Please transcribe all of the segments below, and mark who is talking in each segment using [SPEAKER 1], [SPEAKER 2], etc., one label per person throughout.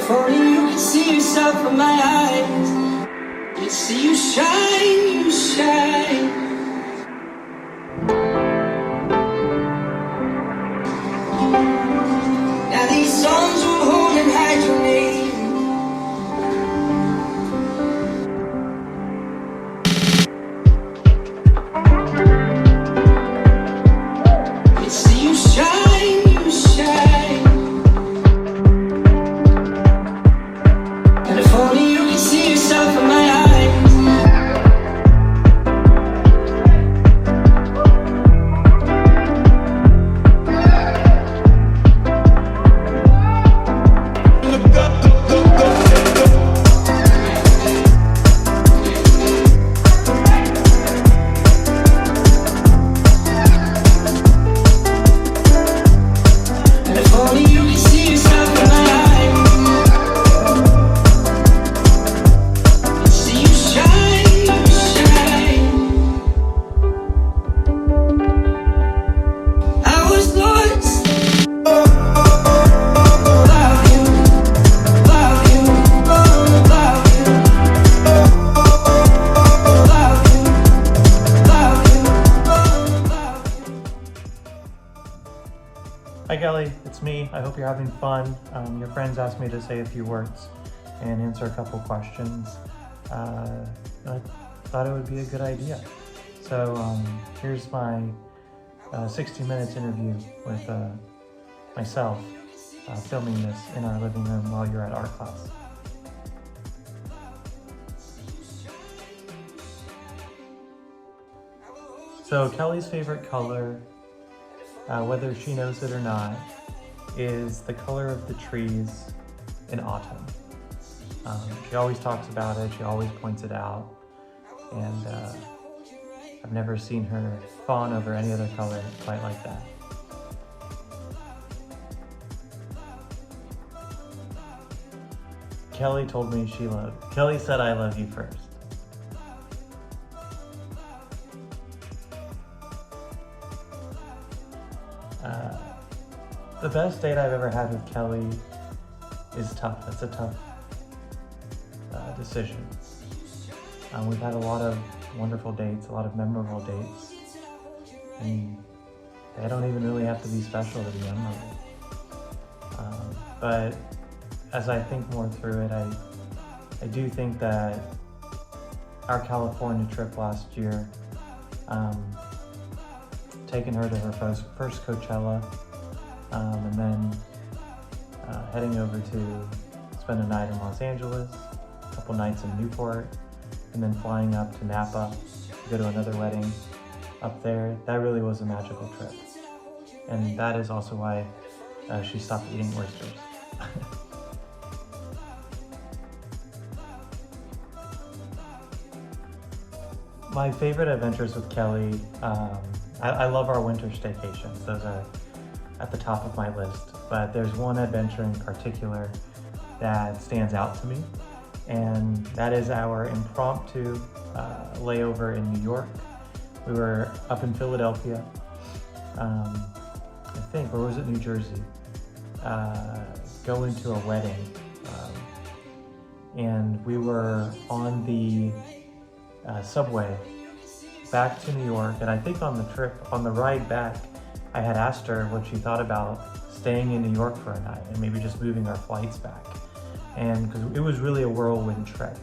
[SPEAKER 1] if only you could see yourself in my eyes, you'd see you shine, you shine. Now these songs will hold and hide your name. You'd see you shine, you shine. And if only you could see yourself in my eyes.
[SPEAKER 2] Hi Kelly, it's me. I hope you're having fun. Your friends asked me to say a few words and answer a couple questions. I thought it would be a good idea. So here's my 60 minutes interview with myself filming this in our living room while you're at art class. So Kelly's favorite color, whether she knows it or not, is the color of the trees in autumn. She always talks about it, she always points it out, and I've never seen her fawn over any other color quite like that. Kelley told me Kelley said I love you first. The best date I've ever had with Kelley is tough. It's a tough decision. We've had a lot of wonderful dates, a lot of memorable dates, and they don't even really have to be special to be memorable. But as I think more through it, I do think that our California trip last year, taking her to her first Coachella, and then heading over to spend a night in Los Angeles, a couple nights in Newport, and then flying up to Napa to go to another wedding up there. That really was a magical trip. And that is also why she stopped eating oysters. My favorite adventures with Kelley, I love our winter staycations. Those are at the top of my list, but there's one adventure in particular that stands out to me, and that is our impromptu layover in New York. We were up in Philadelphia, I think, or was it New Jersey, going to a wedding, and we were on the subway back to New York, and I think on the ride back, I had asked her what she thought about staying in New York for a night and maybe just moving our flights back. And because it was really a whirlwind trip.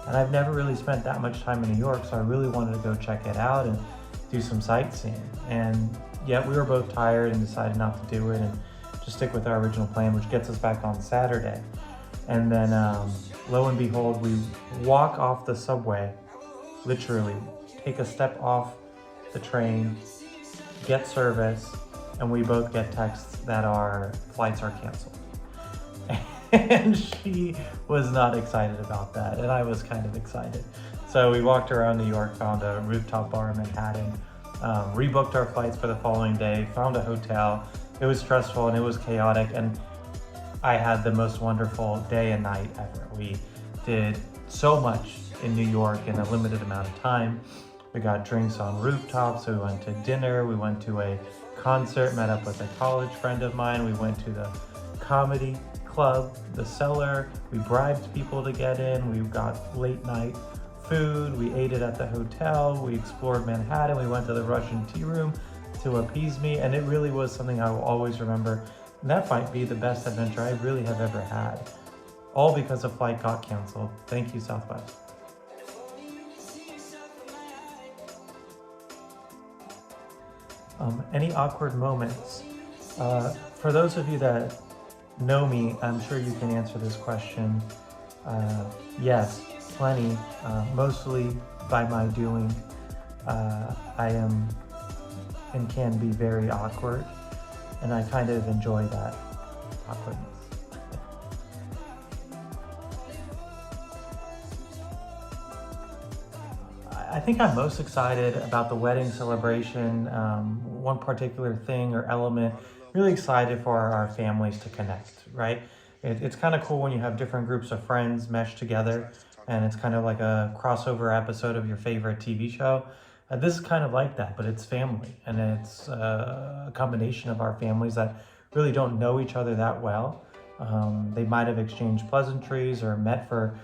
[SPEAKER 2] And I've never really spent that much time in New York, so I really wanted to go check it out and do some sightseeing. And yet we were both tired and decided not to do it and just stick with our original plan, which gets us back on Saturday. And then lo and behold, we walk off the subway, literally take a step off the train, get service, and we both get texts that our flights are canceled. And she was not excited about that, and I was kind of excited. So we walked around New York, found a rooftop bar in Manhattan, rebooked our flights for the following day, found a hotel. It was stressful and it was chaotic, and I had the most wonderful day and night ever. We did so much in New York in a limited amount of time. We got drinks on rooftops, we went to dinner, we went to a concert, met up with a college friend of mine, we went to the comedy club, the cellar. We bribed people to get in. We got late night food. We ate it at the hotel. We explored Manhattan. We went to the Russian tea room to appease me. And it really was something I will always remember. And that might be the best adventure I really have ever had. All because a flight got canceled. Thank you, Southwest. Any awkward moments? For those of you that know me, I'm sure you can answer this question. Yes, plenty, mostly by my doing. I am and can be very awkward, and I kind of enjoy that awkwardness. I think I'm most excited about the wedding celebration, one particular thing or element, really excited for our families to connect, right? It's kind of cool when you have different groups of friends mesh together, and it's kind of like a crossover episode of your favorite TV show. This is kind of like that, but it's family, and it's a combination of our families that really don't know each other that well. They might have exchanged pleasantries or met for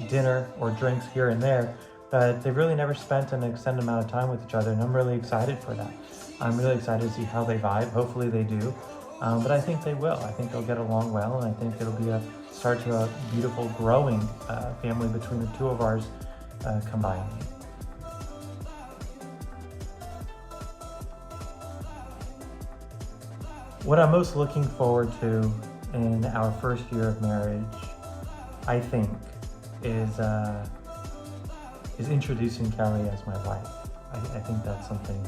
[SPEAKER 2] dinner or drinks here and there, but they've really never spent an extended amount of time with each other, and I'm really excited for that. I'm really excited to see how they vibe. Hopefully they do, but I think they will. I think they'll get along well, and I think it'll be a start to a beautiful growing family between the two of ours combined. What I'm most looking forward to in our first year of marriage, I think, is introducing Kelley as my wife. I think that's something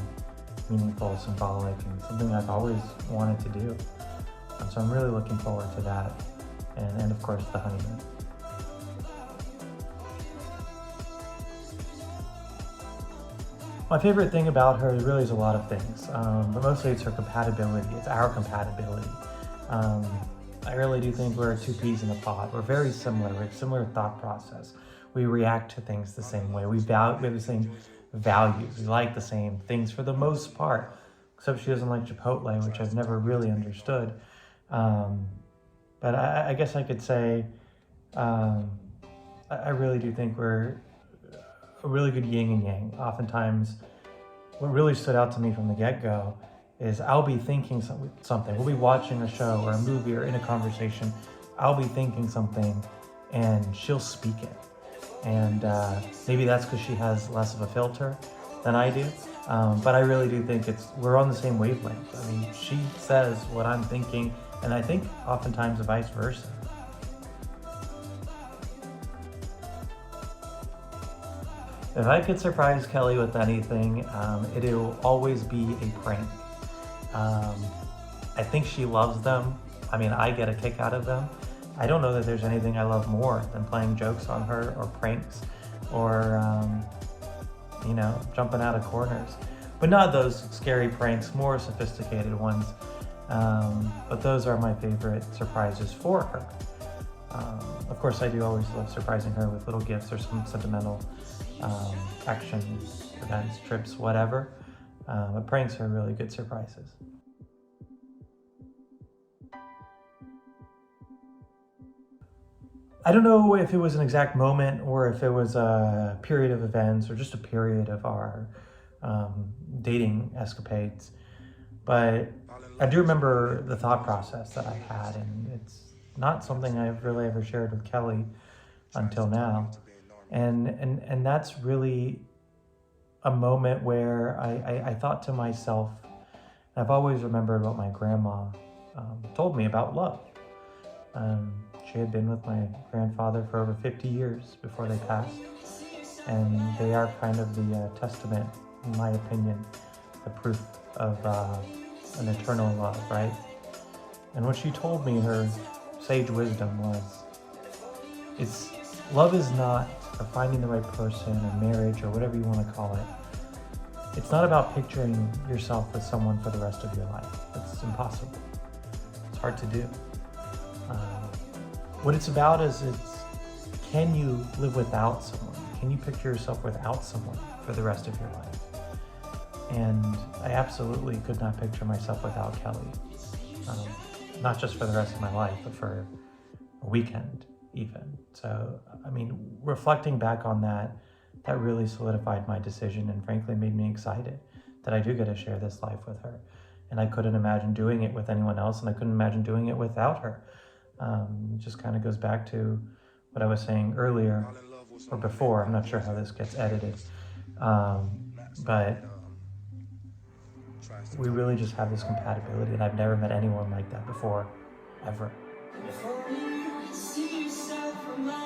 [SPEAKER 2] meaningful, symbolic, and something I've always wanted to do. So I'm really looking forward to that, and of course the honeymoon. My favorite thing about her really is a lot of things, but mostly it's her compatibility. It's our compatibility. I really do think we're two peas in a pod. We're very similar. We have similar thought process. We react to things the same way. We have the same values. We like the same things for the most part, except she doesn't like Chipotle, which I've never really understood. But I guess I could say I really do think we're a really good yin and yang. Oftentimes, what really stood out to me from the get-go is I'll be thinking something. We'll be watching a show or a movie or in a conversation. I'll be thinking something and she'll speak it. And maybe that's because she has less of a filter than I do. But I really do think we're on the same wavelength. I mean, she says what I'm thinking, and I think oftentimes vice versa. If I could surprise Kelley with anything, it'll always be a prank. I think she loves them. I mean, I get a kick out of them. I don't know that there's anything I love more than playing jokes on her, or pranks, or jumping out of corners. But not those scary pranks, more sophisticated ones. But those are my favorite surprises for her. Of course, I do always love surprising her with little gifts or some sentimental actions, events, trips, whatever. But pranks are really good surprises. I don't know if it was an exact moment or if it was a period of events or just a period of our dating escapades, but I do remember the thought process that I had, and it's not something I've really ever shared with Kelley until now. And that's really a moment where I thought to myself, and I've always remembered what my grandma told me about love. She had been with my grandfather for over 50 years before they passed, and they are kind of the testament, in my opinion, the proof of an eternal love, right? And what she told me, her sage wisdom was, love is not, or finding the right person, or marriage, or whatever you want to call it. It's not about picturing yourself with someone for the rest of your life. It's impossible. It's hard to do. What it's about is can you live without someone? Can you picture yourself without someone for the rest of your life? And I absolutely could not picture myself without Kelley. not just for the rest of my life, but for a weekend even. So, I mean, reflecting back on that, that really solidified my decision and frankly made me excited that I do get to share this life with her. And I couldn't imagine doing it with anyone else, and I couldn't imagine doing it without her. It just kind of goes back to what I was saying earlier or before. I'm not sure how this gets edited. But we really just have this compatibility, and I've never met anyone like that before, ever.
[SPEAKER 1] If only you could see yourself from my